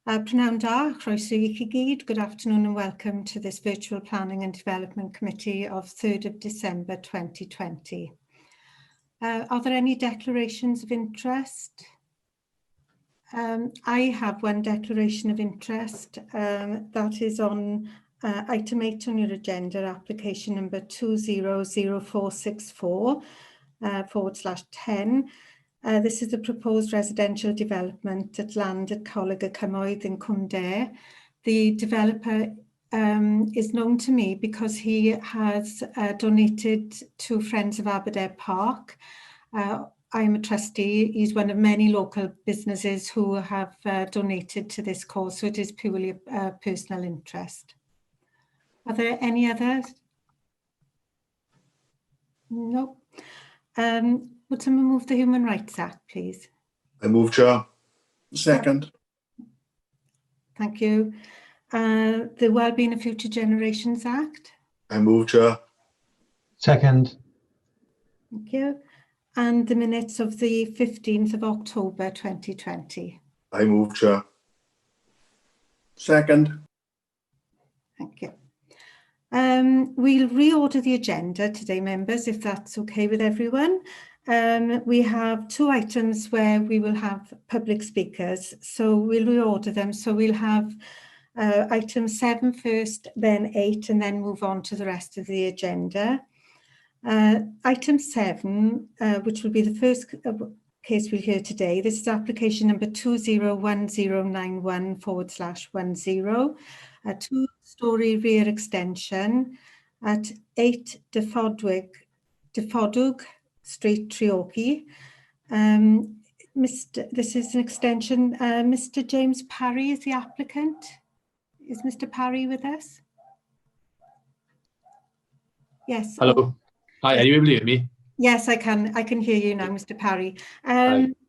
Prynawn da, croeso I chi gyd. Good afternoon and welcome to this Virtual Planning and Development Committee of 3rd of December 2020. Are there any declarations of interest? I have one declaration of interest that is on item 8 on your agenda, application number 200464 /10. This is the proposed residential development at land at Coleg y Cymoedd in Cwmder. The developer is known to me because he has donated to Friends of Aberdare Park. I'm a trustee. He's one of many local businesses who have donated to this cause, so it is purely a personal interest. Are there any others? No. Would someone move the Human Rights Act, please? I move, Chair. Second. Thank you. The Wellbeing of Future Generations Act? I move, Chair. Second. Thank you. And the minutes of the 15th of October 2020? I move, Chair. Second. Thank you. We'll reorder the agenda today, members, if that's okay with everyone. We have 2 items where we will have public speakers, so we'll reorder them. So we'll have item 7 first, then 8, and then move on to the rest of the agenda. Item 7, which will be the first case we'll hear today, this is application number 201091 /10, a 2-storey rear extension at 8 Dyfodwg Street, Treorchy. This is an extension. Mr. James Parry is the applicant. Is Mr. Parry with us? Yes. Hello. Hi, are you able to hear me? Yes, I can. I can hear you now, Mr. Parry.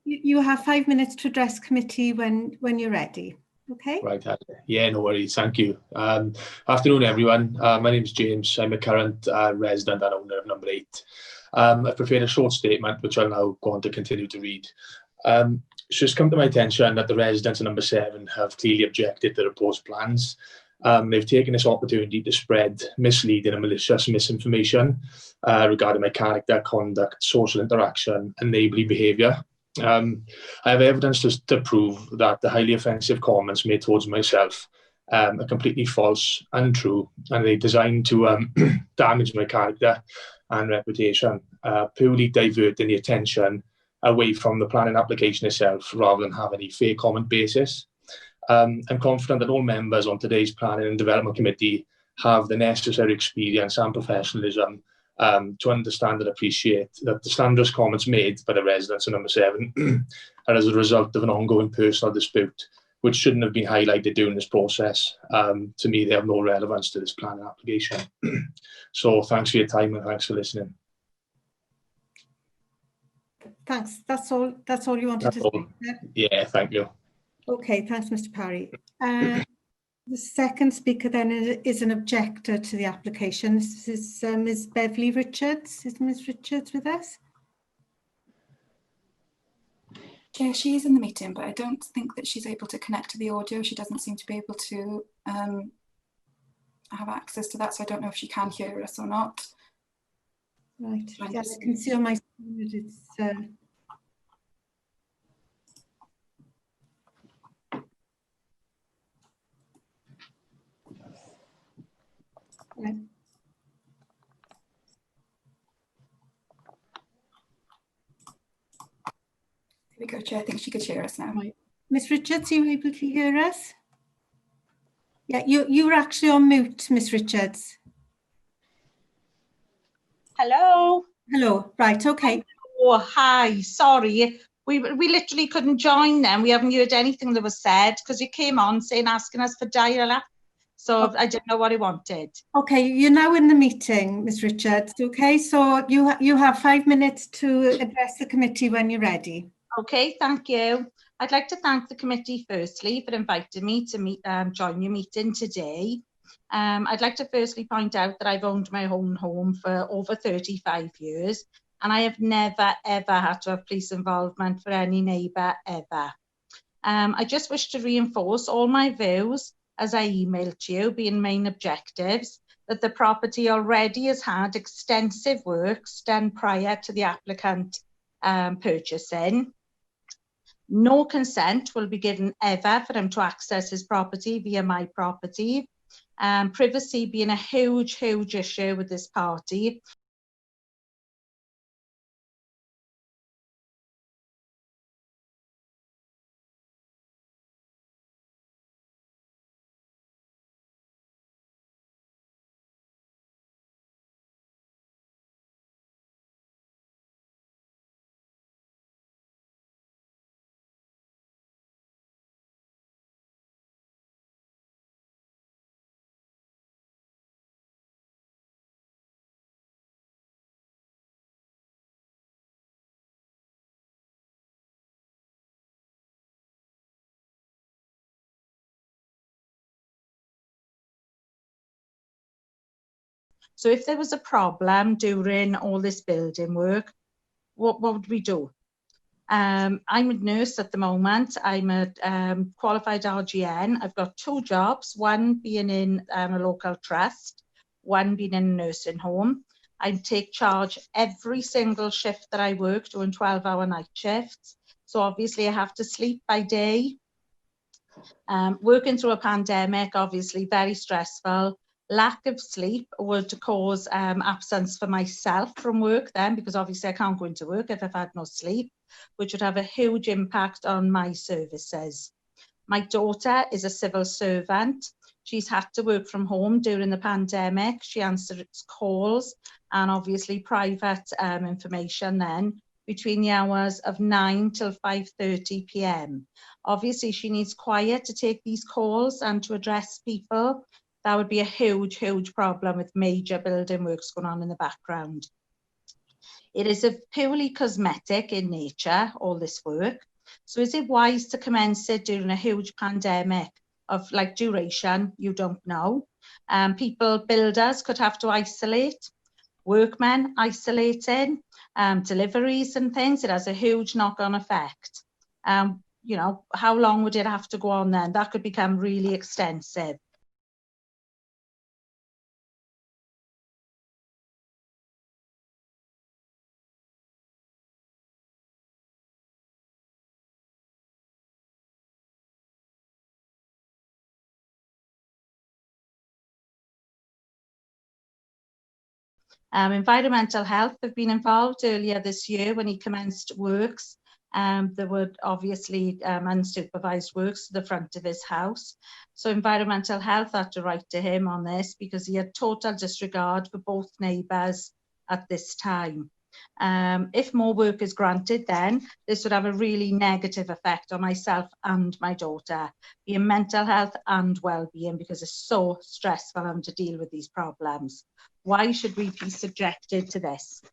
You have 5 minutes to address committee when you're ready. Okay. Right. Yeah, no worries. Thank you. Afternoon, everyone. My name is James. I'm a current resident and owner of number 8. I've prepared a short statement, which I'll now go on to continue to read. It's just come to my attention that the residents of number 7 have clearly objected to the proposed plans. They've taken this opportunity to spread misleading and malicious misinformation regarding my character, conduct, social interaction, and neighbourly behaviour. I have evidence to prove that the highly offensive comments made towards myself are completely false, untrue, and they're designed to damage my character and reputation, purely diverting the attention away from the planning application itself rather than have any fair comment basis. I'm confident that all members on today's Planning and Development Committee have the necessary experience and professionalism to understand and appreciate that the slanderous comments made by the residents of number 7 are as a result of an ongoing personal dispute, which shouldn't have been highlighted during this process. To me, they have no relevance to this planning application. So thanks for your time and thanks for listening. Thanks. That's all you wanted to say? Yeah, thank you. Okay, thanks, Mr. Parry. The second speaker then is an objector to the application. This is Ms. Beverly Richards. Is Ms. Richards with us? Yeah, she is in the meeting, but I don't think that she's able to connect to the audio. She doesn't seem to be able to have access to that, so I don't know if she can hear us or not. Right, yes, I can see on my screen that it's... Right. Here we go, Chair. I think she could hear us now. Right. Ms. Richards, are you able to hear us? Yeah, you were actually on mute, Ms. Richards. Hello. Hello. Right. Okay. Oh, hi. Sorry. We literally couldn't join them. We haven't heard anything that was said because you came on saying asking us for dial-up. So okay. I didn't know what he wanted. Okay, you're now in the meeting, Ms. Richards. Okay, so you have 5 minutes to address the committee when you're ready. Okay, thank you. I'd like to thank the committee firstly for inviting me to join your meeting today. I'd like to firstly point out that I've owned my own home for over 35 years and I have never ever had to have police involvement for any neighbour ever. I just wish to reinforce all my views as I emailed to you, being main objectives, that the property already has had extensive works done prior to the applicant purchasing. No consent will be given ever for him to access his property via my property. Privacy being a huge, huge issue with this party. So if there was a problem during all this building work, what would we do? I'm a nurse at the moment. I'm a qualified RGN. I've got 2 jobs, one being in a local trust, one being in a nursing home. I take charge every single shift that I work, doing 12-hour night shifts. So obviously I have to sleep by day. Working through a pandemic, obviously very stressful. Lack of sleep would cause absence for myself from work then, because obviously I can't go into work if I've had no sleep, which would have a huge impact on my services. My daughter is a civil servant. She's had to work from home during the pandemic. She answers calls and obviously private information then between the hours of 9 till 5:30 p.m. Obviously she needs quiet to take these calls and to address people. That would be a huge, huge problem with major building works going on in the background. It is a purely cosmetic in nature, all this work. So is it wise to commence it during a huge pandemic of like duration? You don't know. Builders could have to isolate, workmen isolating, deliveries and things. It has a huge knock-on effect. You know, how long would it have to go on then? That could become really extensive. Environmental Health have been involved earlier this year when he commenced works. There were obviously unsupervised works to the front of his house. So Environmental Health had to write to him on this because he had total disregard for both neighbours at this time. If more work is granted, then this would have a really negative effect on myself and my daughter, being mental health and well-being, because it's so stressful having to deal with these problems. Why should we be subjected to this?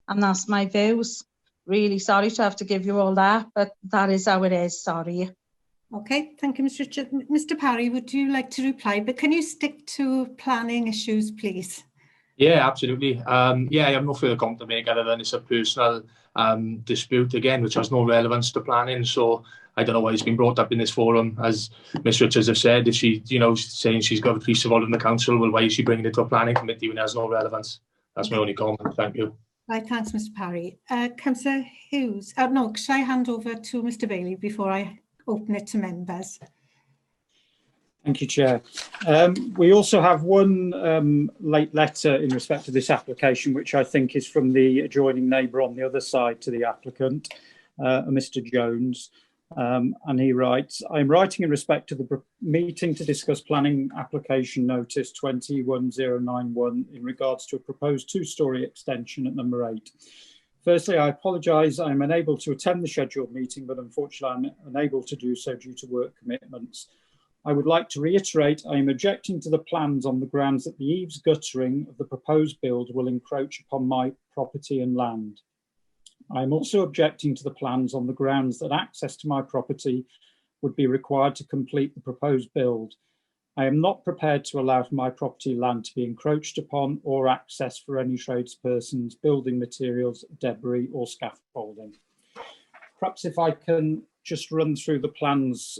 And that's my views. Really sorry to have to give you all that, but that is how it is, sorry. Okay, thank you, Mr. Richard. Mr. Parry, would you like to reply? But can you stick to planning issues, please? Yeah, absolutely. Yeah, I have no further comment to make other than it's a personal dispute again, which has no relevance to planning. So I don't know why it's been brought up in this forum. As Ms. Richards have said, if she, you know, saying she's got a piece of all in the council, well, why is she bringing it to a planning committee when it has no relevance? That's my only comment. Thank you. Right, thanks, Mr. Parry. Councillor Hughes. No, should I hand over to Mr. Bailey before I open it to members? Thank you, Chair. We also have one late letter in respect to this application, which I think is from the adjoining neighbour on the other side to the applicant, Mr. Jones. And he writes, I'm writing in respect to the meeting to discuss planning application notice 21091 in regards to a proposed 2-storey extension at number 8. Firstly, I apologise I'm unable to attend the scheduled meeting, but unfortunately I'm unable to do so due to work commitments. I would like to reiterate I am objecting to the plans on the grounds that the eaves guttering of the proposed build will encroach upon my property and land. I am also objecting to the plans on the grounds that access to my property would be required to complete the proposed build. I am not prepared to allow for my property land to be encroached upon or access for any tradespersons, building materials, debris or scaffolding. Perhaps if I can just run through the plans,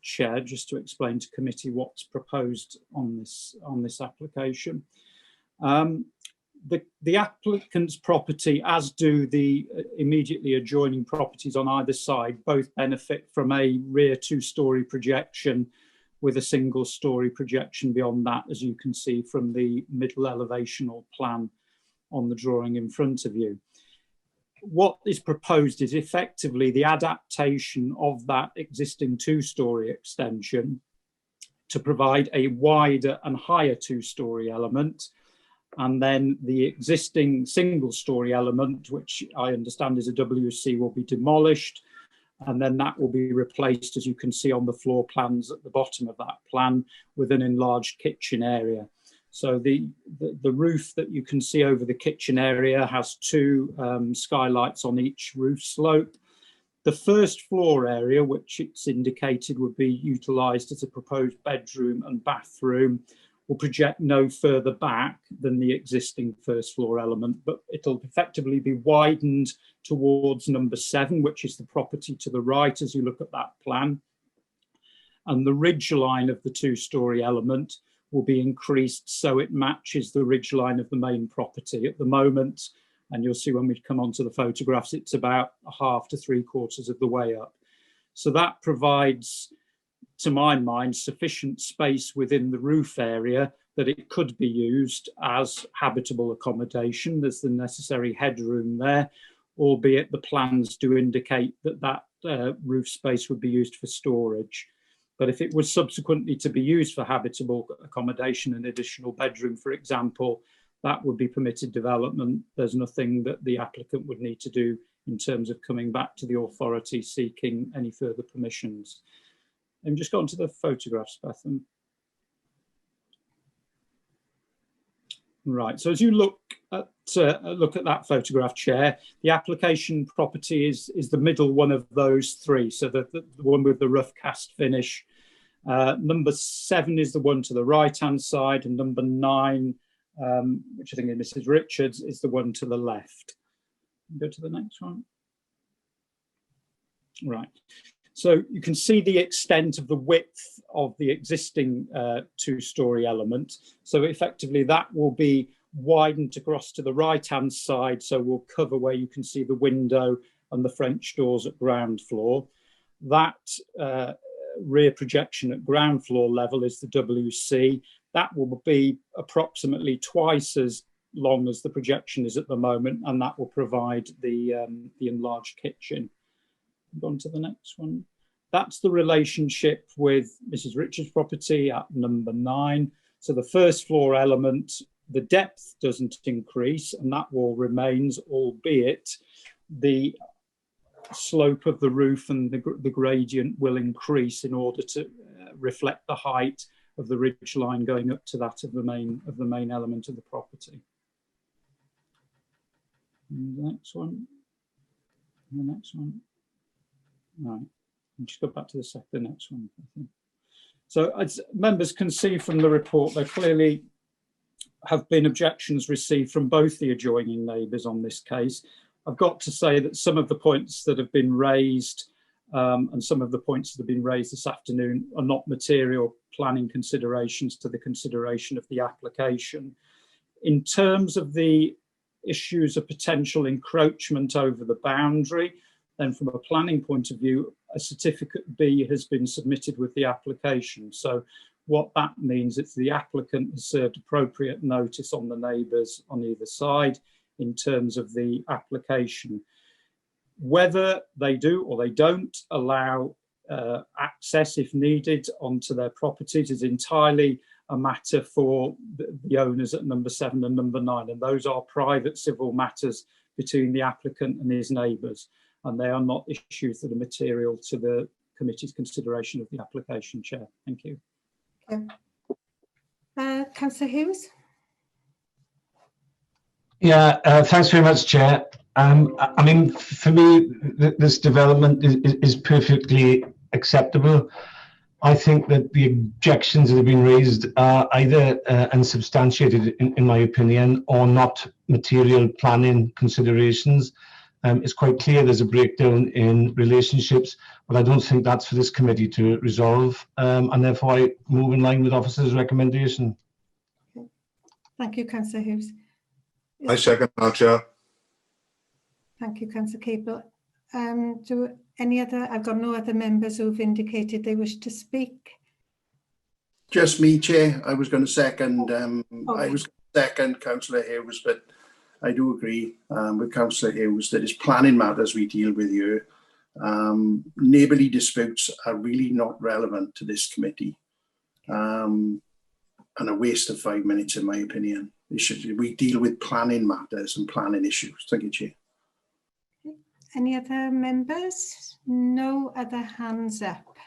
Chair, just to explain to committee what's proposed on this application. The applicant's property, as do the immediately adjoining properties on either side, both benefit from a rear two-storey projection with a single-storey projection beyond that, as you can see from the middle elevational plan on the drawing in front of you. What is proposed is effectively the adaptation of that existing two-storey extension to provide a wider and higher two-storey element, and then the existing single-storey element, which I understand is a WC, will be demolished, and then that will be replaced, as you can see on the floor plans at the bottom of that plan, with an enlarged kitchen area. So the roof that you can see over the kitchen area has two skylights on each roof slope. The first floor area, which it's indicated would be utilised as a proposed bedroom and bathroom, will project no further back than the existing first floor element, but it'll effectively be widened towards number 7, which is the property to the right as you look at that plan. And the ridge line of the two-storey element will be increased so it matches the ridge line of the main property. At the moment, and you'll see when we come onto the photographs, it's about 1/2 to 3/4 of the way up. So that provides, to my mind, sufficient space within the roof area that it could be used as habitable accommodation. There's the necessary headroom there, albeit the plans do indicate that that roof space would be used for storage. But if it was subsequently to be used for habitable accommodation, an additional bedroom, for example, that would be permitted development. There's nothing that the applicant would need to do in terms of coming back to the authority seeking any further permissions. And just go on to the photographs, Bethan. Right, so as you look at that photograph, Chair, the application property is the middle one of those three. So the one with the rough cast finish. Number 7 is the one to the right-hand side, and number 9, which I think is Mrs. Richards, is the one to the left. Go to the next one. Right. So you can see the extent of the width of the existing two-storey element. So effectively that will be widened across to the right-hand side. So we'll cover where you can see the window and the French doors at ground floor. That rear projection at ground floor level is the WC. That will be approximately twice as long as the projection is at the moment, and that will provide the enlarged kitchen. Go on to the next one. That's the relationship with Mrs. Richards' property at number 9. So the first floor element, the depth doesn't increase, and that wall remains, albeit the slope of the roof and the gradient will increase in order to reflect the height of the ridge line going up to that of the main element of the property. And the next one. And the next one. Right. I'll just go back to the next one. I think. So as members can see from the report, there clearly have been objections received from both the adjoining neighbours on this case. I've got to say that some of the points that have been raised and some of the points that have been raised this afternoon are not material planning considerations to the consideration of the application. In terms of the issues of potential encroachment over the boundary, then from a planning point of view, a certificate B has been submitted with the application. So what that means is the applicant has served appropriate notice on the neighbours on either side in terms of the application. Whether they do or they don't allow access, if needed, onto their properties is entirely a matter for the owners at number 7 and number 9, and those are private civil matters between the applicant and his neighbours, and they are not issues that are material to the committee's consideration of the application, Chair. Thank you. Okay. Councillor Hughes? Yeah, thanks very much, Chair. I mean, for me, this development is perfectly acceptable. I think that the objections that have been raised are either unsubstantiated, in my opinion, or not material planning considerations. It's quite clear there's a breakdown in relationships, but I don't think that's for this committee to resolve, and therefore I move in line with officer's recommendation. Thank you, Councillor Hughes. I second that, Chair. Thank you, Councillor Capel. I've got no other members who've indicated they wish to speak. Just me, Chair. I was going to second. Okay. I was second Councillor Hughes, but I do agree with Councillor Hughes that it's planning matters we deal with here. Neighbourly disputes are really not relevant to this committee, and a waste of 5 minutes, in my opinion. We deal with planning matters and planning issues. Thank you, Chair. Any other members? No other hands up.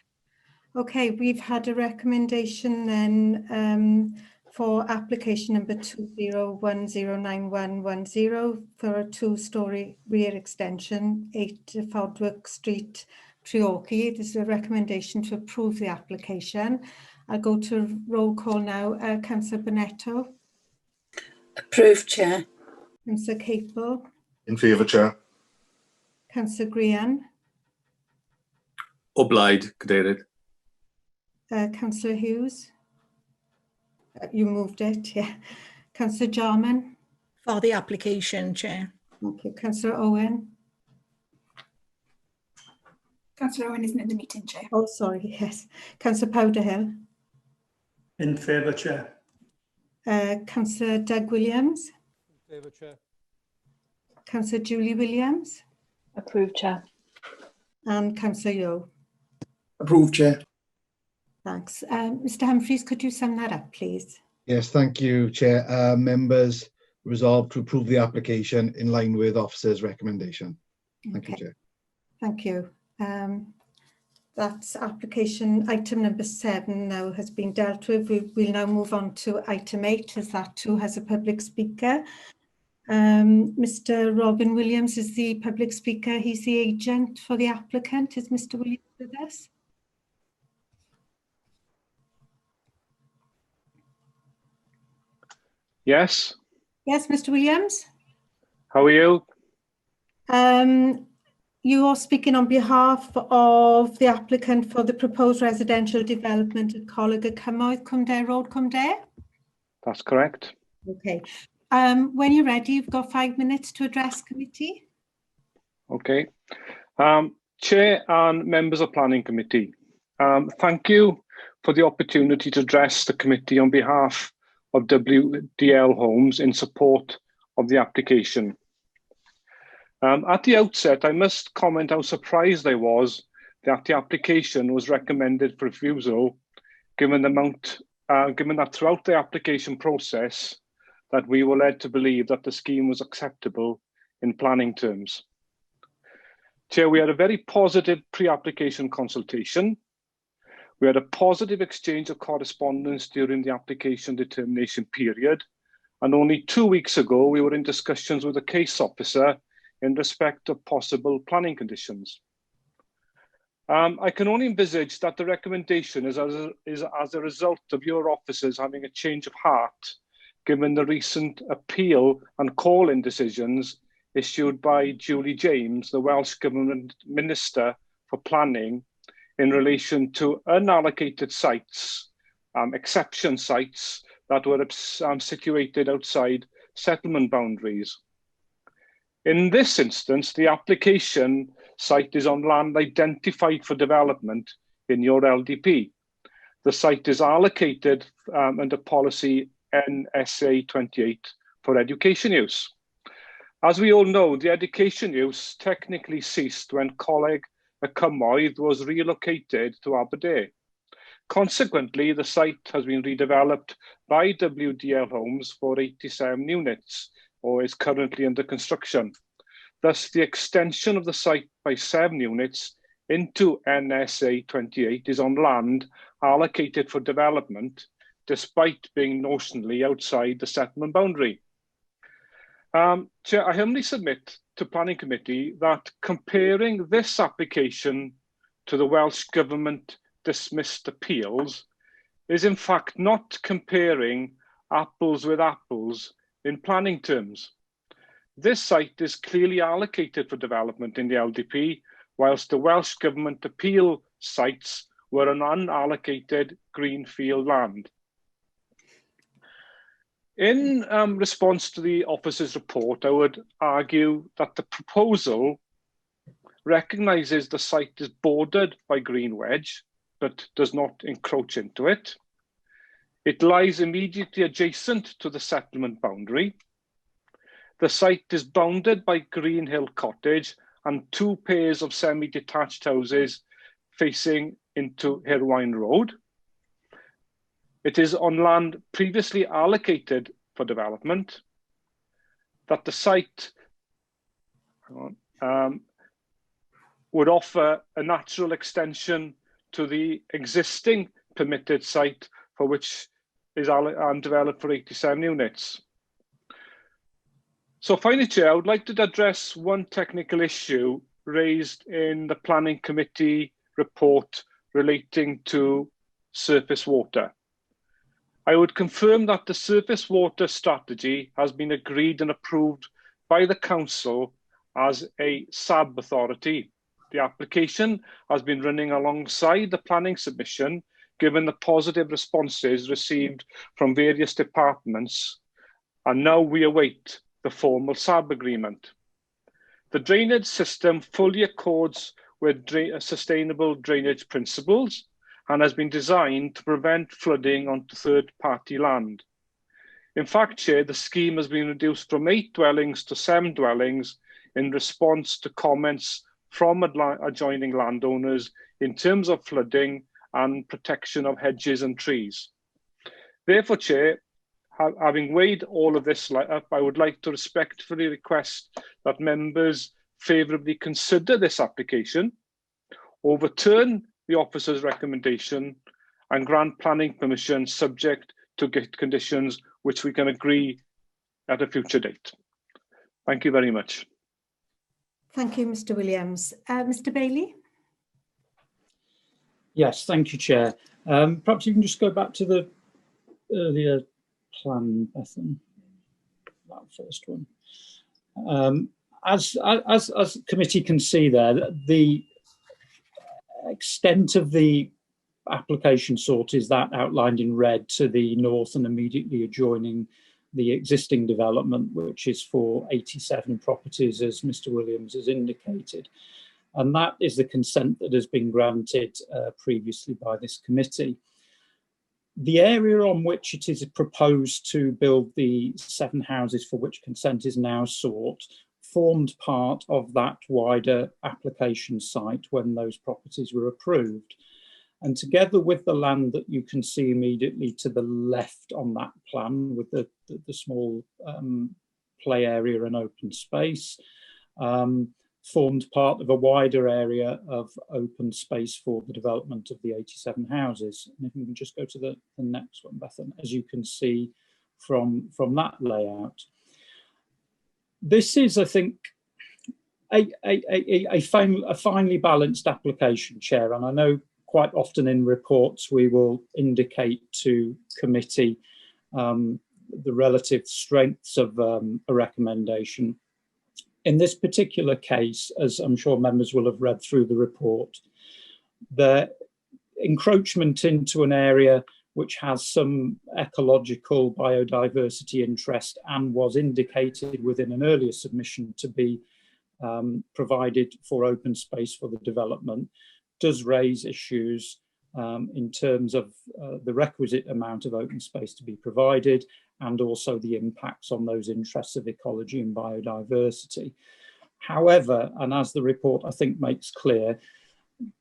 Okay, we've had a recommendation then for application number 20109110 for a 2-storey rear extension, 8 Fodwick Street, Treorchy. This is a recommendation to approve the application. I'll go to roll call now. Councillor Bonetto. Approved, Chair. Councillor Capel. In favour, Chair. Councillor Grian. O blaid, cadeirydd. Councillor Hughes. You moved it, yeah. Councillor Jarman. For the application, Chair. Thank you. Councillor Owen. Councillor Owen isn't in the meeting, Chair. Oh, sorry, yes. Councillor Powderhill. In favour, Chair. Councillor Doug Williams. In favour, Chair. Councillor Julie Williams. Approved, Chair. And Councillor Yeo. Approved, Chair. Thanks. Mr Humphreys, could you sum that up, please? Yes, thank you, Chair. Members resolved to approve the application in line with officer's recommendation. Thank you, Chair. Thank you. That's application item number 7 now has been dealt with. We'll now move on to item 8, as that too has a public speaker. Mr. Robin Williams is the public speaker. He's the agent for the applicant. Is Mr. Williams with us? Yes. Yes, Mr. Williams. How are you? You are speaking on behalf of the applicant for the proposed residential development at Coleg y Cymoedd, Cumdare Road, Cumdare? That's correct. Okay. When you're ready, you've got 5 minutes to address committee. Okay. Chair and members of Planning Committee, thank you for the opportunity to address the committee on behalf of WDL Homes in support of the application. At the outset, I must comment how surprised I was that the application was recommended for refusal, given that throughout the application process, that we were led to believe that the scheme was acceptable in planning terms. Chair, we had a very positive pre-application consultation. We had a positive exchange of correspondence during the application determination period. And only 2 weeks ago, we were in discussions with a case officer in respect of possible planning conditions. I can only envisage that the recommendation is as a result of your officers having a change of heart, given the recent appeal and call-in decisions issued by Julie James, the Welsh Government Minister for Planning, in relation to unallocated sites, exception sites that were situated outside settlement boundaries. In this instance, the application site is on land identified for development in your LDP. The site is allocated under policy NSA 28 for education use. As we all know, the education use technically ceased when Coleg y Cymoedd was relocated to Aberdare. Consequently, the site has been redeveloped by WDL Homes for 87 units, or is currently under construction. Thus, the extension of the site by 7 units into NSA 28 is on land allocated for development, despite being notionally outside the settlement boundary. Chair, I humbly submit to Planning Committee that comparing this application to the Welsh Government dismissed appeals is in fact not comparing apples with apples in planning terms. This site is clearly allocated for development in the LDP, whilst the Welsh Government appeal sites were an unallocated greenfield land. In response to the officer's report, I would argue that the proposal recognises the site is bordered by Green Wedge, but does not encroach into it. It lies immediately adjacent to the settlement boundary. The site is bounded by Green Hill Cottage and 2 pairs of semi-detached houses facing into Hirwaun Road. It is on land previously allocated for development. That the site would offer a natural extension to the existing permitted site for which is developed for 87 units. So finally, Chair, I would like to address one technical issue raised in the Planning Committee report relating to surface water. I would confirm that the surface water strategy has been agreed and approved by the Council as a SAB authority. The application has been running alongside the planning submission, given the positive responses received from various departments, and now we await the formal SAB agreement. The drainage system fully accords with sustainable drainage principles and has been designed to prevent flooding onto third-party land. In fact, Chair, the scheme has been reduced from 8 dwellings to 7 dwellings in response to comments from adjoining landowners in terms of flooding and protection of hedges and trees. Therefore, Chair, having weighed all of this up, I would like to respectfully request that members favourably consider this application, overturn the officer's recommendation and grant planning permission subject to conditions which we can agree at a future date. Thank you very much. Thank you, Mr. Williams. Mr. Bailey? Yes, thank you, Chair. Perhaps you can just go back to the earlier plan, Bethan, that first one. As committee can see there, the extent of the application sort is that outlined in red to the north and immediately adjoining the existing development, which is for 87 properties, as Mr. Williams has indicated. And that is the consent that has been granted previously by this committee. The area on which it is proposed to build the 7 houses for which consent is now sought formed part of that wider application site when those properties were approved. And together with the land that you can see immediately to the left on that plan with the small play area and open space, formed part of a wider area of open space for the development of the 87 houses. And if we can just go to the next one, Bethan, as you can see from that layout. This is, I think, a finely balanced application, Chair, and I know quite often in reports we will indicate to committee the relative strengths of a recommendation. In this particular case, as I'm sure members will have read through the report, the encroachment into an area which has some ecological biodiversity interest and was indicated within an earlier submission to be provided for open space for the development, does raise issues in terms of the requisite amount of open space to be provided and also the impacts on those interests of ecology and biodiversity. However, and as the report I think makes clear,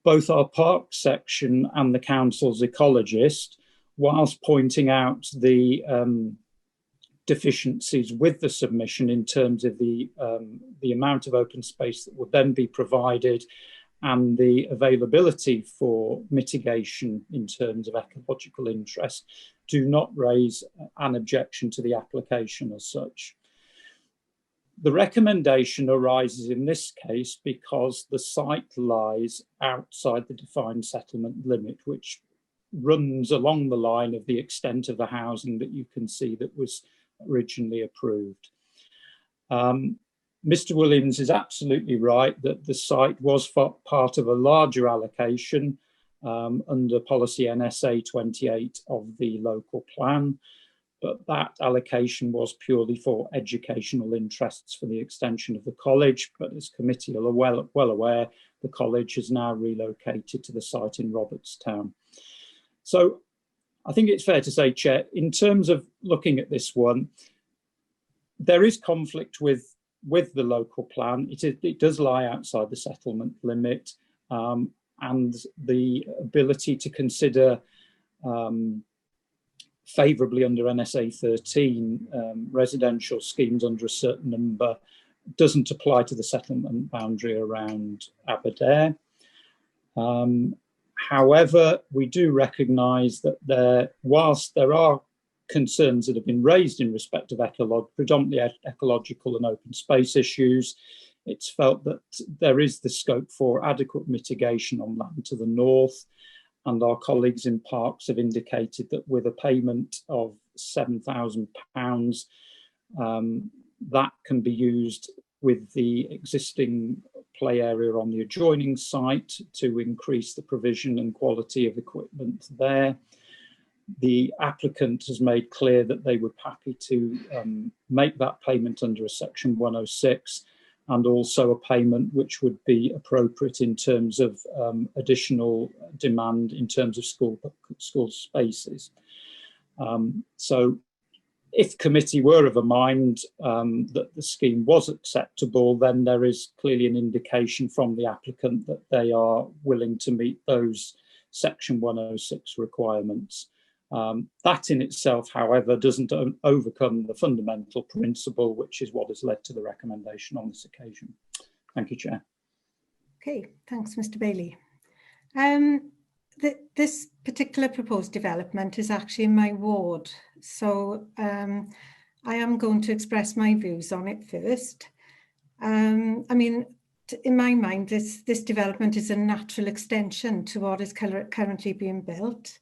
both our park section and the council's ecologist, whilst pointing out the deficiencies with the submission in terms of the amount of open space that would then be provided and the availability for mitigation in terms of ecological interest, do not raise an objection to the application as such. The recommendation arises in this case because the site lies outside the defined settlement limit, which runs along the line of the extent of the housing that you can see that was originally approved. Mr. Williams is absolutely right that the site was part of a larger allocation under policy NSA 28 of the local plan, but that allocation was purely for educational interests for the extension of the college. But as committee are well aware, the college has now relocated to the site in Robertstown. So I think it's fair to say, Chair, in terms of looking at this one, there is conflict with the local plan. It does lie outside the settlement limit, and the ability to consider favourably under NSA 13 residential schemes under a certain number doesn't apply to the settlement boundary around Aberdare. However, we do recognise that whilst there are concerns that have been raised in respect of predominantly ecological and open space issues, it's felt that there is the scope for adequate mitigation on land to the north, and our colleagues in Parks have indicated that with a payment of £7,000, that can be used with the existing play area on the adjoining site to increase the provision and quality of equipment there. The applicant has made clear that they would be happy to make that payment under a section 106, and also a payment which would be appropriate in terms of additional demand in terms of school spaces. So if committee were of a mind that the scheme was acceptable, then there is clearly an indication from the applicant that they are willing to meet those section 106 requirements. That in itself, however, doesn't overcome the fundamental principle, which is what has led to the recommendation on this occasion. Thank you, Chair. Okay, thanks, Mr. Bailey. This particular proposed development is actually in my ward, so I am going to express my views on it first. I mean, in my mind, this development is a natural extension to what is currently being built.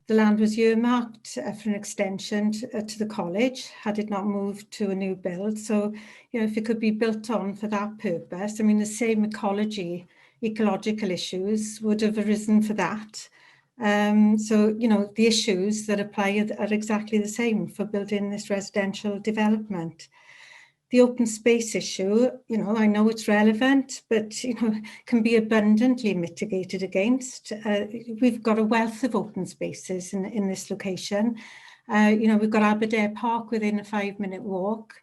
The land was earmarked for an extension to the college, had it not moved to a new build. So, you know, if it could be built on for that purpose, I mean, the same ecological issues would have arisen for that. So, you know, the issues that apply are exactly the same for building this residential development. The open space issue, you know, I know it's relevant, but, you know, can be abundantly mitigated against. We've got a wealth of open spaces in this location. You know, we've got Aberdare Park within a 5-minute walk,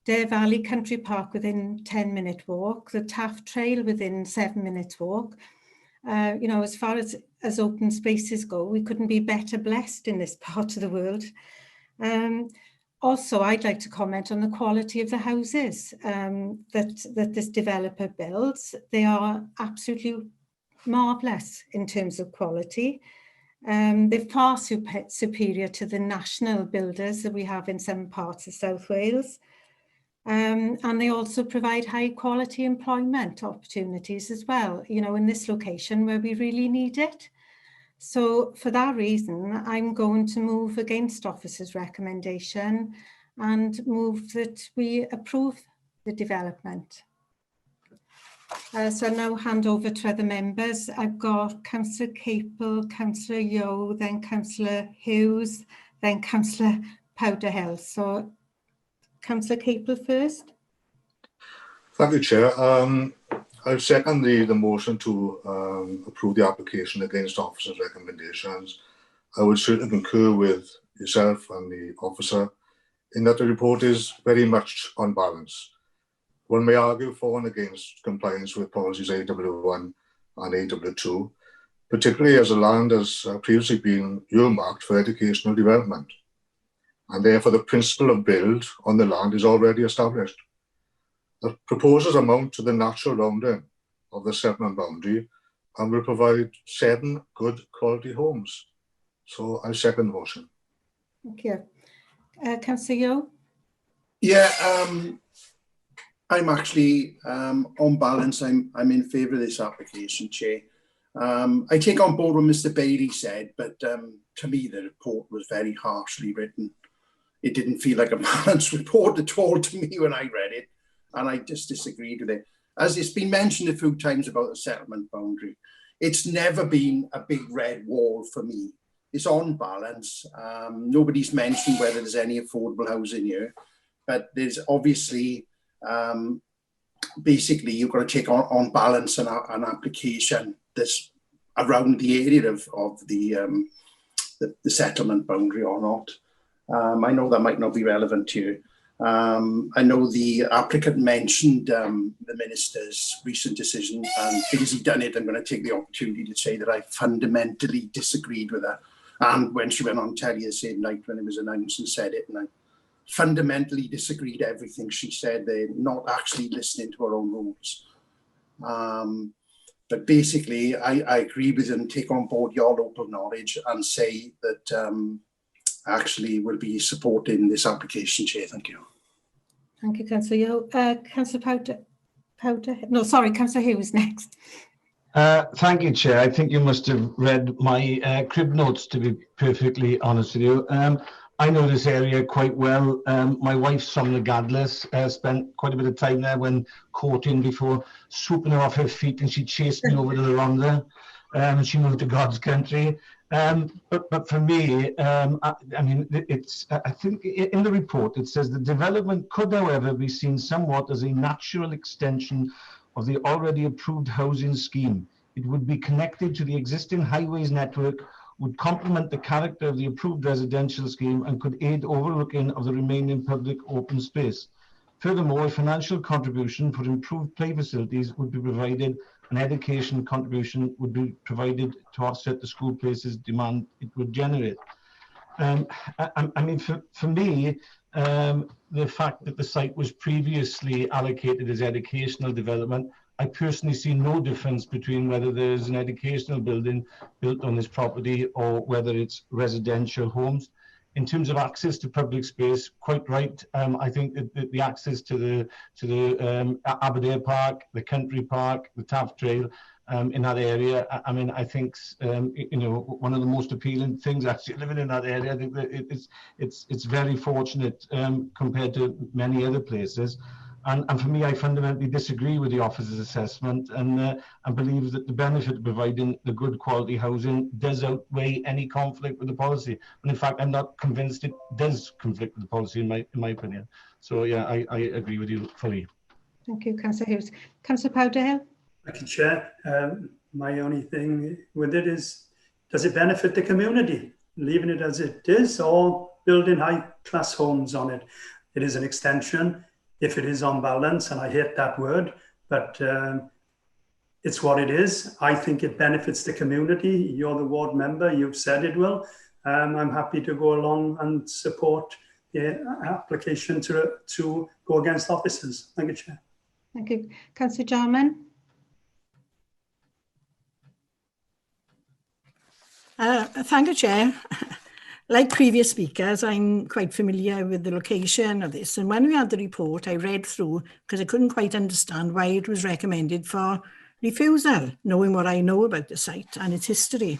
Dare Valley Country Park within 10-minute walk, the Taft Trail within 7 minutes walk. You know, as far as open spaces go, we couldn't be better blessed in this part of the world. Also, I'd like to comment on the quality of the houses that this developer builds. They are absolutely marvellous in terms of quality. They're far superior to the national builders that we have in some parts of South Wales. And they also provide high quality employment opportunities as well, you know, in this location where we really need it. So for that reason, I'm going to move against Officer's recommendation and move that we approve the development. So I'll now hand over to other members. I've got Councillor Capel, Councillor Yeo, then Councillor Hughes, then Councillor Powderhill. So Councillor Capel first. Thank you, Chair. I second the motion to approve the application against officer's recommendations. I would certainly concur with yourself and the officer in that the report is very much on balance. One may argue for and against compliance with policies AW1 and AW2, particularly as the land has previously been earmarked for educational development, and therefore the principle of build on the land is already established. The proposals amount to the natural rounding of the settlement boundary and will provide 7 good quality homes. So I second the motion. Thank you. Councillor Yeo? Yeah, I'm actually, on balance, I'm in favour of this application, Chair. I take on board what Mr. Bailey said, but to me the report was very harshly written. It didn't feel like a balanced report at all to me when I read it, and I just disagreed with it. As it's been mentioned a few times about the settlement boundary, it's never been a big red wall for me. It's on balance. Nobody's mentioned whether there's any affordable housing here, but there's obviously, basically you've got to take on balance an application that's around the area of the settlement boundary or not. I know that might not be relevant to you. I know the applicant mentioned the Minister's recent decision, and because he's done it, I'm going to take the opportunity to say that I fundamentally disagreed with her. And when she went on telly the same night when it was announced and said it, and I fundamentally disagreed everything she said. They're not actually listening to her own rules. But basically, I agree with them, take on board your local knowledge and say that actually we'll be supporting this application, Chair. Thank you. Thank you, Councillor. Councillor Powder. No, sorry, Councillor Hughes next. Thank you, Chair. I think you must have read my crib notes, to be perfectly honest with you. I know this area quite well. My wife's from the Gadless, spent quite a bit of time there when caught in before swooping her off her feet, and she chased me over to the Rhondda. She moved to God's country. But for me, I mean, I think in the report it says the development could, however, be seen somewhat as a natural extension of the already approved housing scheme. It would be connected to the existing highways network, would complement the character of the approved residential scheme, and could aid overlooking of the remaining public open space. Furthermore, a financial contribution for improved play facilities would be provided. An education contribution would be provided to offset the school places demand it would generate. I mean, for me, the fact that the site was previously allocated as educational development, I personally see no difference between whether there's an educational building built on this property or whether it's residential homes. In terms of access to public space, quite right. I think that the access to the Aberdare Park, the Country Park, the Taff Trail, in that area, I mean, I think you know, one of the most appealing things actually living in that area. I think that it's very fortunate compared to many other places. And for me, I fundamentally disagree with the officer's assessment, and I believe that the benefit of providing the good quality housing does outweigh any conflict with the policy. And in fact, I'm not convinced it does conflict with the policy, in my opinion. So yeah, I agree with you fully. Thank you, Councillor Hughes. Councillor Powderhill. Thank you, Chair. My only thing with it is, does it benefit the community, leaving it as it is, or building high-class homes on it? It is an extension. If it is on balance, and I hate that word, but it's what it is. I think it benefits the community. You're the ward member, you've said it will. I'm happy to go along and support the application to go against officers. Thank you, Chair. Thank you. Councillor Jarman. Thank you, Chair. Like previous speakers, I'm quite familiar with the location of this. And when we had the report, I read through because I couldn't quite understand why it was recommended for refusal, knowing what I know about the site and its history.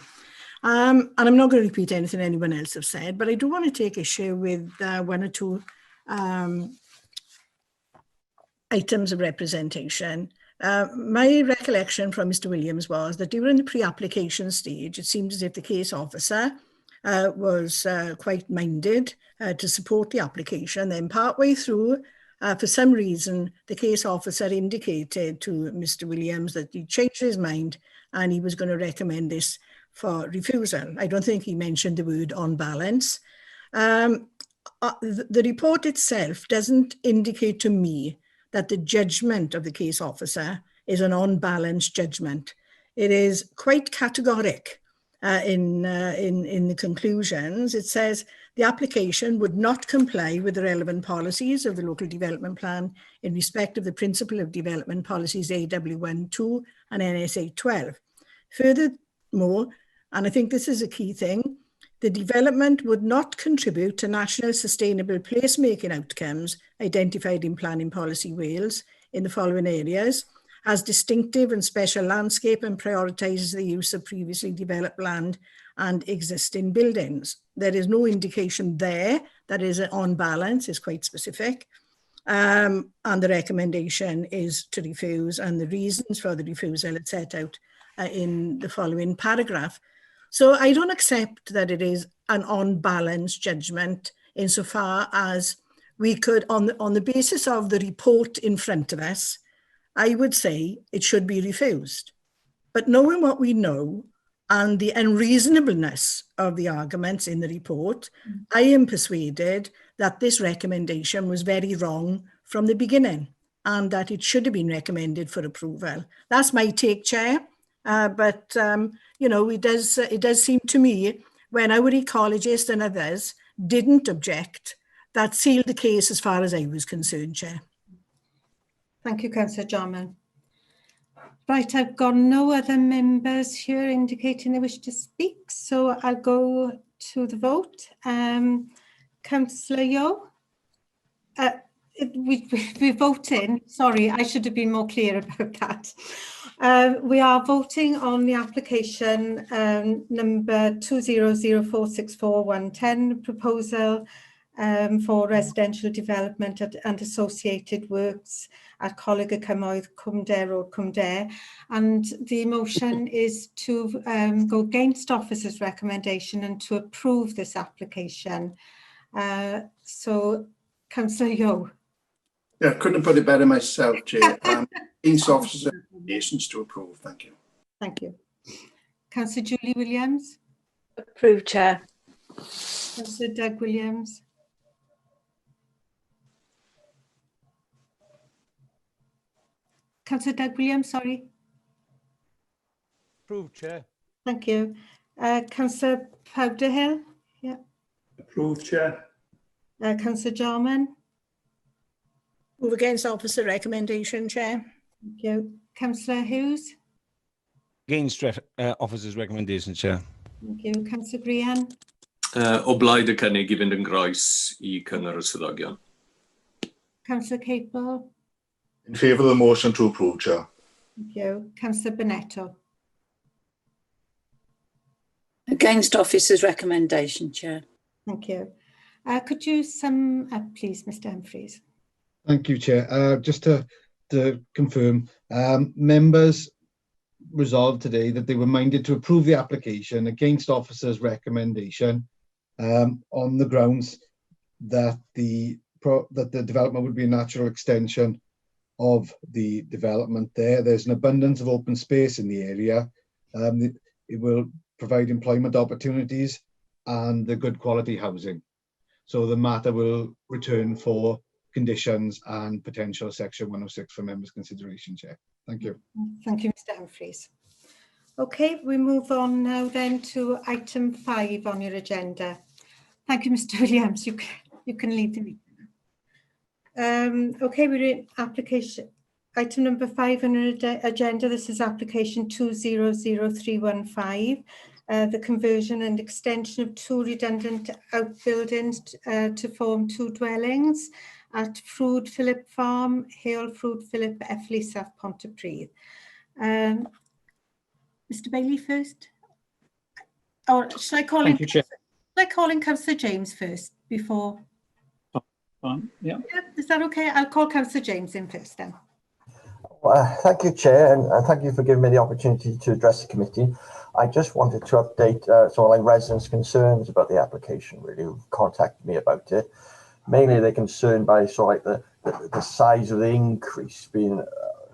And I'm not going to repeat anything anyone else have said, but I do want to take issue with one or two items of representation. My recollection from Mr. Williams was that during the pre-application stage, it seemed as if the case officer was quite minded to support the application. Then partway through, for some reason, the case officer indicated to Mr. Williams that he changed his mind and he was going to recommend this for refusal. I don't think he mentioned the word on balance. The report itself doesn't indicate to me that the judgment of the case officer is an on-balance judgment. It is quite categoric. In the conclusions, it says the application would not comply with the relevant policies of the local development plan in respect of the principle of development policies AW1-2 and NSA 12. Furthermore, and I think this is a key thing, the development would not contribute to national sustainable placemaking outcomes identified in Planning Policy Wales in the following areas: as distinctive and special landscape, and prioritises the use of previously developed land and existing buildings. There is no indication there that is on balance, is quite specific. And the recommendation is to refuse, and the reasons for the refusal are set out in the following paragraph. So I don't accept that it is an on-balance judgment insofar as we could, on the basis of the report in front of us, I would say it should be refused. But knowing what we know and the unreasonableness of the arguments in the report, I am persuaded that this recommendation was very wrong from the beginning and that it should have been recommended for approval. That's my take, Chair. But you know, it does seem to me when our ecologists and others didn't object, that sealed the case as far as I was concerned, Chair. Thank you, Councillor Jarman. Right, I've got no other members here indicating they wish to speak, so I'll go to the vote. Councillor Yeo? We're voting. Sorry, I should have been more clear about that. We are voting on the application number 200464-110, proposal for residential development and associated works at Coleg y Cymoedd, Cwm Dare Road, Cwm Dare. And the motion is to go against officer's recommendation and to approve this application. So, Councillor Yeo. Yeah, couldn't have put it better myself, Chair. Against officer's recommendations to approve. Thank you. Thank you. Councillor Julie Williams. Approved, Chair. Councillor Doug Williams. Councillor Doug Williams, sorry. Approved, Chair. Thank you. Councillor Powderhill. Yeah. Approved, Chair. Councillor Jarman. Move against officer recommendation, Chair. Thank you. Councillor Hughes. Against officer's recommendation, Chair. Thank you. Councillor Grian. O blaid y cynnig I fynd yn groes I cyngor y swyddogion. Councillor Capel. In favour of the motion to approve, Chair. Thank you. Councillor Bonetto. Against officer's recommendation, Chair. Thank you. Could you sum up, please, Mr. Humphreys? Thank you, Chair. Just to confirm, members resolved today that they were minded to approve the application against officer's recommendation on the grounds that the development would be a natural extension of the development there. There's an abundance of open space in the area. It will provide employment opportunities and the good quality housing. So the matter will return for conditions and potential section 106 for members' consideration, Chair. Thank you. Thank you, Mr. Humphreys. Okay, we move on now then to item 5 on your agenda. Thank you, Mr. Williams. You can leave the meeting. Okay, we're in application item number 5 on our agenda. This is application 200315. The conversion and extension of 2 redundant outbuildings to form 2 dwellings at Ffrwd Philip Farm, Hale Ffrwd Philip, Effley, South Pontypridd. Mr. Bailey first? Or should I call in? Should I call in Councillor James first before? Yeah. Is that okay? I'll call Councillor James in first then. Thank you, Chair, and thank you for giving me the opportunity to address the committee. I just wanted to update sort of like residents' concerns about the application, really, who've contacted me about it. Mainly they're concerned by sort of like the size of the increase being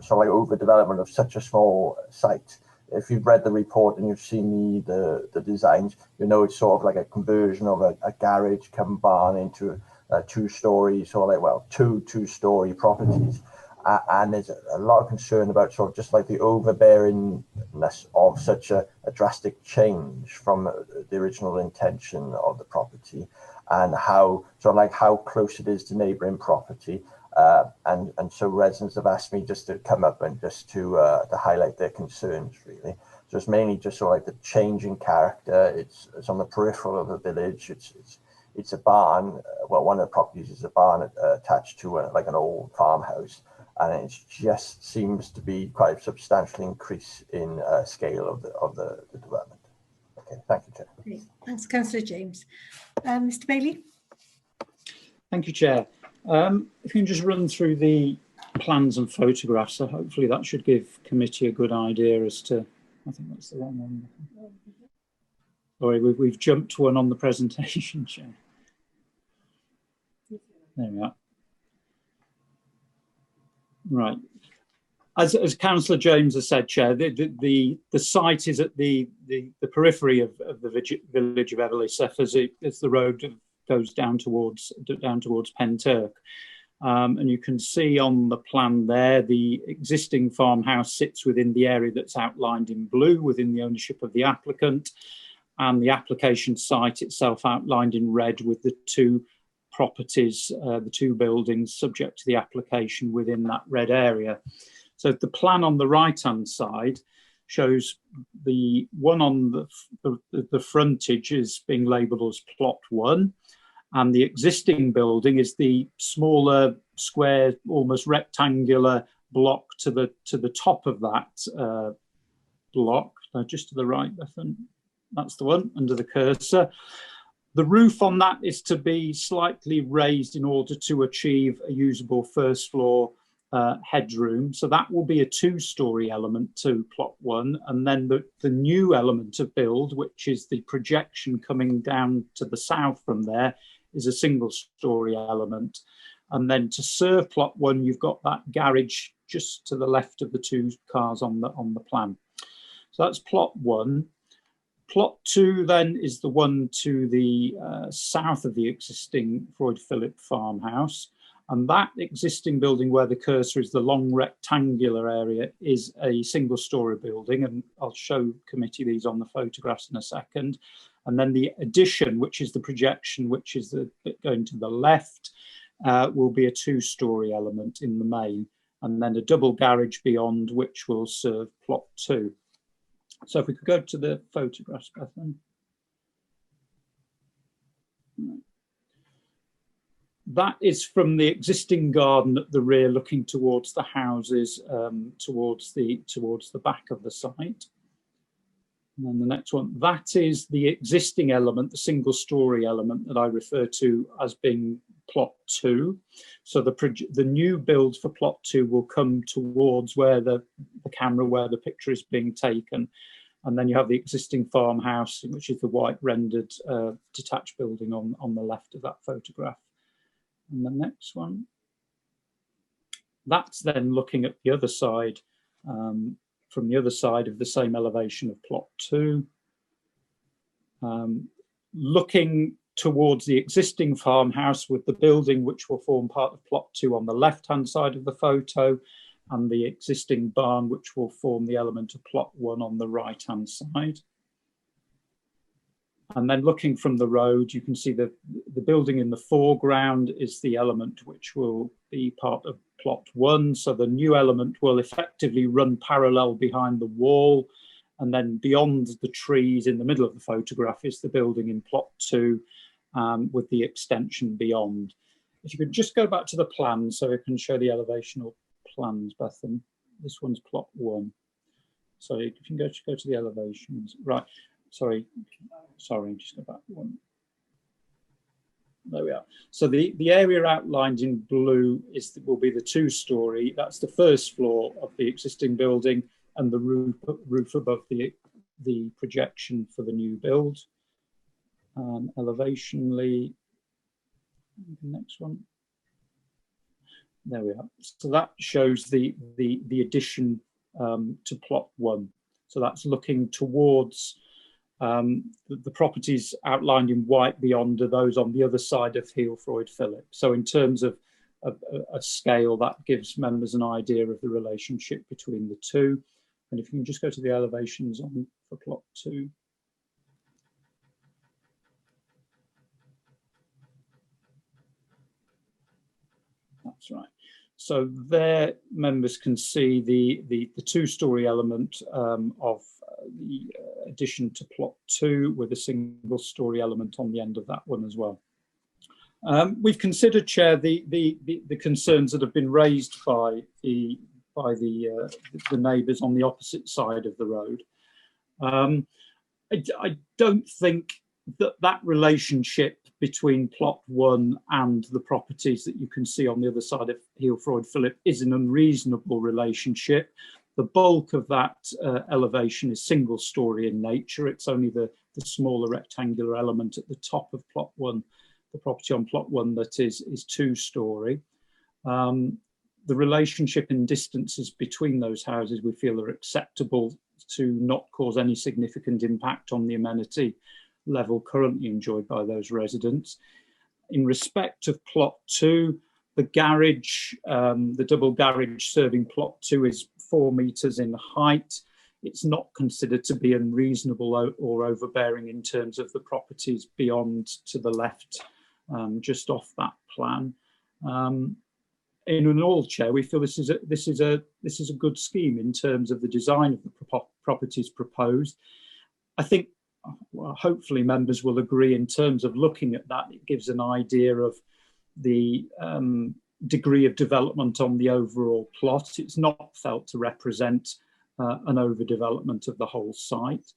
sort of like overdevelopment of such a small site. If you've read the report and you've seen the designs, you know it's sort of like a conversion of a garage cum barn into a 2-story, sort of like, well, two-story properties. And there's a lot of concern about sort of just like the overbearingness of such a drastic change from the original intention of the property, and how sort of like how close it is to neighbouring property, And so residents have asked me just to come up and just to highlight their concerns, really. So it's mainly just sort of like the change in character. It's on the peripheral of the village. It's a barn. Well, one of the properties is a barn attached to like an old farmhouse, and it just seems to be quite a substantial increase in scale of the development. Okay, thank you, Chair. Great. Thanks, Councillor James. Mr. Bailey. Thank you, Chair. If you can just run through the plans and photographs, so hopefully that should give committee a good idea as to, I think that's the wrong one. Sorry, we've jumped to one on the presentation, Chair. There we are. Right. As Councillor James has said, Chair, the site is at the periphery of the village of Evelyseth as the road goes down towards Penturk. And you can see on the plan there, the existing farmhouse sits within the area that's outlined in blue within the ownership of the applicant, and the application site itself outlined in red with the two properties, the two buildings subject to the application within that red area. So the plan on the right-hand side shows the one on the frontage is being labelled as plot 1, and the existing building is the smaller square, almost rectangular block to the top of that block, just to the right, I think that's the one under the cursor. The roof on that is to be slightly raised in order to achieve a usable first floor headroom. So that will be a 2-storey element to plot 1. And then the new element of build, which is the projection coming down to the south from there, is a 1-storey element. And then to serve plot 1, you've got that garage just to the left of the 2 cars on the plan. So that's plot 1. Plot 2 then is the one to the south of the existing Freud Philip farmhouse. And that existing building where the cursor is the long rectangular area is a 1-storey building. And I'll show committee these on the photographs in a second. And then the addition, which is the projection, which is the bit going to the left, will be a 2-storey element in the main. And then a double garage beyond, which will serve plot 2. So if we could go to the photographs, Bethan. That is from the existing garden at the rear, looking towards the houses, towards the back of the site. And then the next one, that is the existing element, the 1-storey element that I refer to as being plot 2. So the new build for plot 2 will come towards where the camera, where the picture is being taken. And then you have the existing farmhouse, which is the white rendered detached building on the left of that photograph. And the next one, that's then looking at the other side, from the other side of the same elevation of plot 2. Looking towards the existing farmhouse with the building which will form part of plot 2 on the left-hand side of the photo, and the existing barn which will form the element of plot 1 on the right-hand side. And then looking from the road, you can see the building in the foreground is the element which will be part of plot 1. So the new element will effectively run parallel behind the wall. And then beyond the trees in the middle of the photograph is the building in plot 2 with the extension beyond. If you could just go back to the plan so we can show the elevational plans, Bethan. This one's plot 1. So if you can go to the elevations. Right. Sorry, just go back one. There we are. So the area outlined in blue will be the 2-storey. That's the first floor of the existing building, and the roof above the projection for the new build. Elevationally, the next one. There we are. So that shows the addition to plot 1. So that's looking towards the properties outlined in white beyond are those on the other side of Heel Freud Philip. So in terms of a scale, that gives members an idea of the relationship between the two. And if you can just go to the elevations on for plot 2. That's right. So there, members can see the two-storey element of the addition to plot 2 with a single-storey element on the end of that one as well. We've considered, Chair, the concerns that have been raised by the neighbours on the opposite side of the road. I don't think that relationship between plot 1 and the properties that you can see on the other side of Healfroyd Phillip is an unreasonable relationship. The bulk of that elevation is single storey in nature. It's only the smaller rectangular element at the top of plot 1, the property on plot 1, that is 2-storey. The relationship in distances between those houses we feel are acceptable to not cause any significant impact on the amenity level currently enjoyed by those residents. In respect of plot 2, the garage, the double garage serving plot 2 is 4 metres in height. It's not considered to be unreasonable or overbearing in terms of the properties beyond to the left, just off that plan. In all, Chair, we feel this is a good scheme in terms of the design of the properties proposed. I think, well, hopefully members will agree in terms of looking at that. It gives an idea of the degree of development on the overall plot. It's not felt to represent an overdevelopment of the whole site.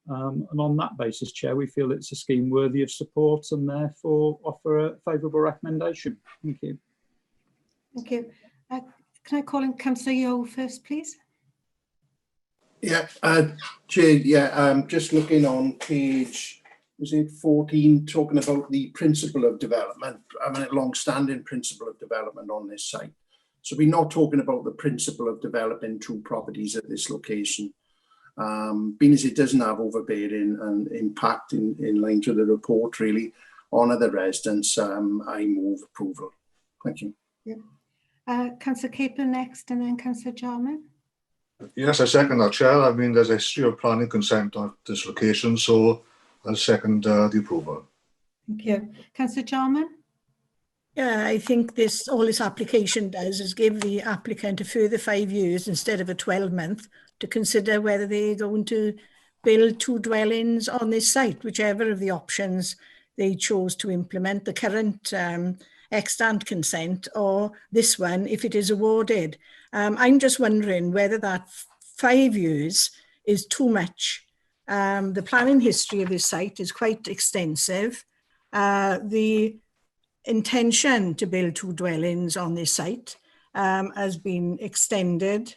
And on that basis, Chair, we feel it's a scheme worthy of support and therefore offer a favourable recommendation. Thank you. Thank you. Can I call in Councillor Yeo first, please? Yeah, Chair, yeah, just looking on page, was it 14, talking about the principle of development, I mean, a long-standing principle of development on this site. So we're not talking about the principle of developing 2 properties at this location. Being as it doesn't have overbearing and impact in line to the report, really, on other residents, I move approval. Thank you. Yeah. Councillor Capel next, and then Councillor Jarman. Yes, I second that, Chair. I mean, there's a history of planning consent on this location, so I'll second the approval. Thank you. Councillor Jarman? Yeah, I think all this application does is give the applicant a further 5 years instead of a 12-month to consider whether they're going to build 2 dwellings on this site, whichever of the options they chose to implement, the current extant consent or this one if it is awarded. I'm just wondering whether that 5 years is too much. The planning history of this site is quite extensive. The intention to build 2 dwellings on this site has been extended,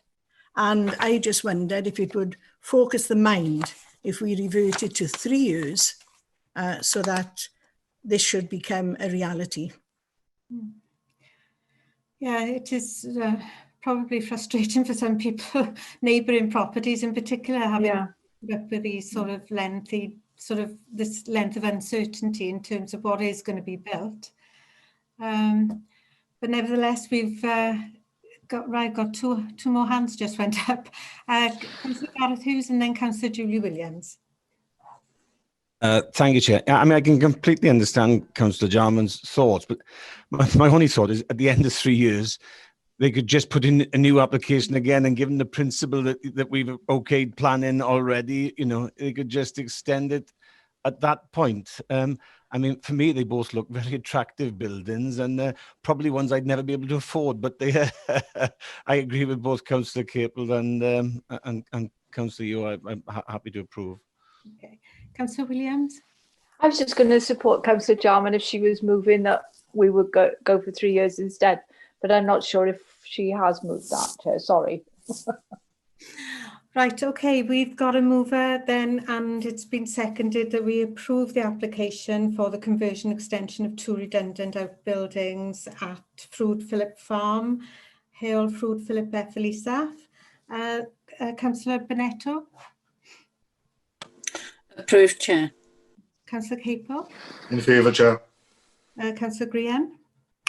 and I just wondered if it would focus the mind if we reverted to 3 years so that this should become a reality. Yeah, it is probably frustrating for some people, neighbouring properties in particular, having to put up with these sort of this length of uncertainty in terms of what is going to be built. But nevertheless, we've got two more hands just went up. Councillor Gareth Hughes and then Councillor Julie Williams. Thank you, Chair. I mean, I can completely understand Councillor Jarman's thoughts, but my only thought is at the end of 3 years, they could just put in a new application again, and given the principle that we've okayed planning already, you know, they could just extend it at that point. I mean, for me, they both look very attractive buildings and probably ones I'd never be able to afford, but they, I agree with both Councillor Capel and Councillor Yeo. I'm happy to approve. Okay. Councillor Williams? I was just going to support Councillor Jarman if she was moving that we would go for 3 years instead, but I'm not sure if she has moved that, Chair. Sorry. Right, okay, we've got a mover then, and it's been seconded that we approve the application for the conversion extension of 2 redundant outbuildings at Ffrwd Phillip Farm, Hale Ffrwd Phillip Ethelisaf. Councillor Bonetto? Approved, Chair. Councillor Capel? In favour, Chair. Councillor Graham?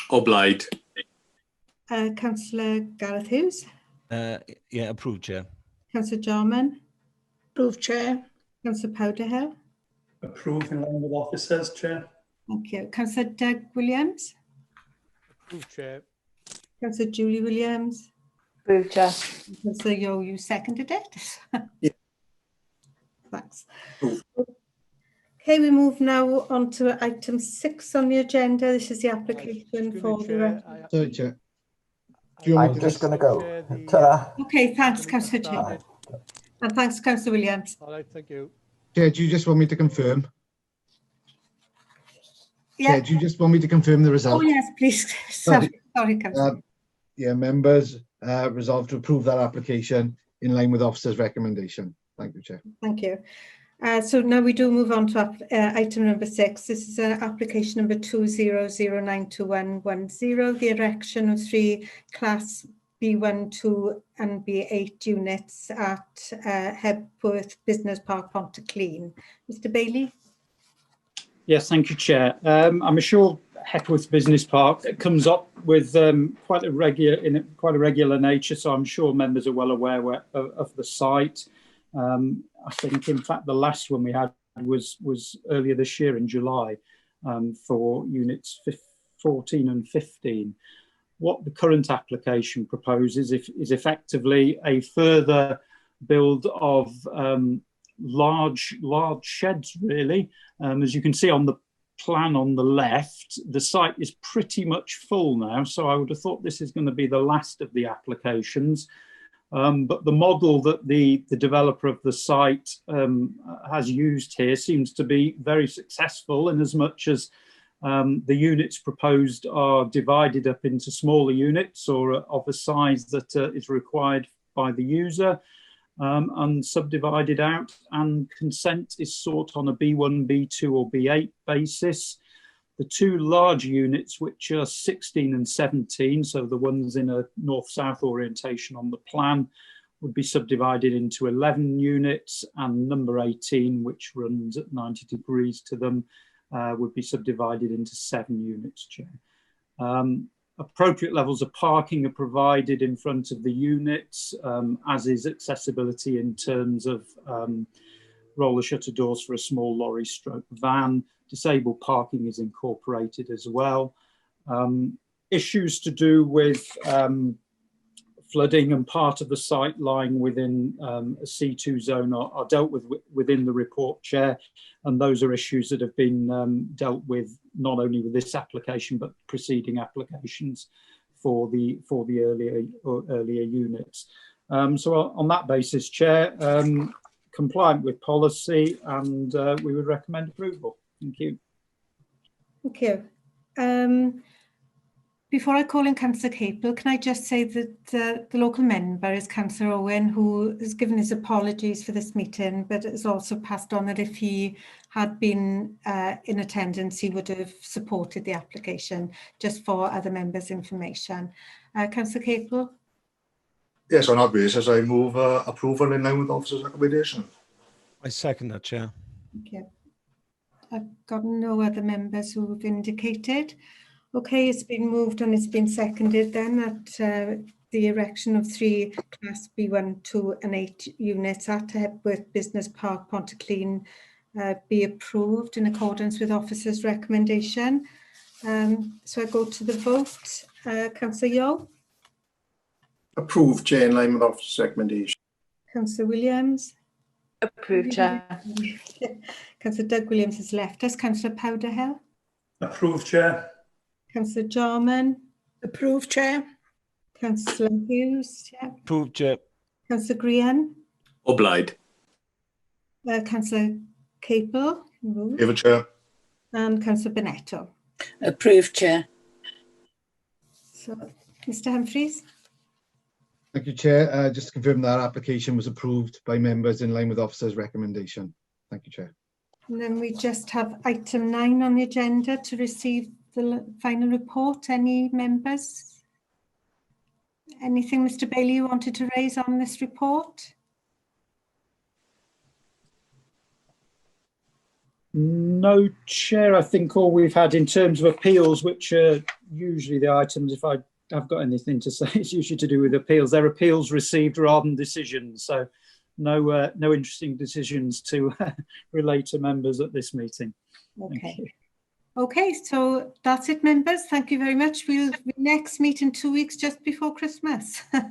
O blaid. Councillor Gareth Hughes? Yeah, approved, Chair. Councillor Jarman? Approved, Chair. Councillor Powderhill? Approved in line with officers, Chair. Thank you. Councillor Doug Williams? Approved, Chair. Councillor Julie Williams. Approved, Chair. Councillor Yeo, you seconded it? Yeah. Thanks. Okay, we move now on to item 6 on the agenda. This is the application for the... Sorry, Chair. Do you want me I'm to just going to go. Ta-ra. Okay, thanks, Councillor James. And thanks, Councillor Williams. All right, thank you. Chair, do you just want me to confirm? Yeah. Chair, do you just want me to confirm the result? Oh, yes, please. Sorry, Councillor. Yeah, members resolve to approve that application in line with officer's recommendation. Thank you, Chair. Thank you. So now we do move on to item number 6. This is application number 20092110, the erection of 3 Class B1, 2 and B8 units at Hebworth Business Park, Pontyclun. Mr. Bailey? Yes, thank you, Chair. I'm sure Hepworth Business Park comes up with quite a regular nature, so I'm sure members are well aware of the site. I think, in fact, the last one we had was earlier this year in July for units 14 and 15. What the current application proposes is effectively a further build of large sheds, really. As you can see on the plan on the left, the site is pretty much full now, so I would have thought this is going to be the last of the applications. But the model that the developer of the site has used here seems to be very successful, in as much as the units proposed are divided up into smaller units or of a size that is required by the user, and subdivided out, and consent is sought on a B1, B2 or B8 basis. The 2 large units, which are 16 and 17, so the ones in a north-south orientation on the plan, would be subdivided into 11 units, and number 18, which runs at 90 degrees to them, would be subdivided into 7 units, Chair. Appropriate levels of parking are provided in front of the units, as is accessibility in terms of roller shutter doors for a small lorry stroke van. Disabled parking is incorporated as well. Issues to do with flooding and part of the site lying within a C2 zone are dealt with within the report, Chair, and those are issues that have been dealt with not only with this application but preceding applications for the earlier units. So on that basis, Chair, compliant with policy, and we would recommend approval. Thank you. Thank you. Before I call in Councillor Capel, can I just say that the local member is Councillor Owen, who has given his apologies for this meeting, but has also passed on that if he had been in attendance, he would have supported the application, just for other members' information. Councillor Capel? Yes, on that basis, I move approval in line with officer's recommendation. I second that, Chair. Thank you. I've got no other members who have indicated. Okay, it's been moved and it's been seconded then that the erection of 3 Class B1, 2 and 8 units at Hebworth Business Park, Pontyclun be approved in accordance with officer's recommendation. So I go to the vote. Councillor Yeo? Approved, Chair, in line with officer's recommendation. Councillor Williams? Approved, Chair. Councillor Doug Williams has left us. Councillor Powderhill? Approved, Chair. Councillor Jarman? Approved, Chair. Councillor Hughes? Yeah. Approved, Chair. Councillor Grian? Obliged. Councillor Capel? Favour, Chair. And Councillor Bonetto? Approved, Chair. So, Mr Humphreys? Thank you, Chair. Just to confirm that application was approved by members in line with officer's recommendation. Thank you, Chair. And then we just have item 9 on the agenda to receive the final report. Any members? Anything, Mr Bailey, you wanted to raise on this report? No, Chair. I think all we've had in terms of appeals, which are usually the items, if I've got anything to say, it's usually to do with appeals. They're appeals received rather than decisions. So no interesting decisions to relate to members at this meeting. Okay. Okay, so that's it, members. Thank you very much. We'll next meet in 2 weeks just before Christmas.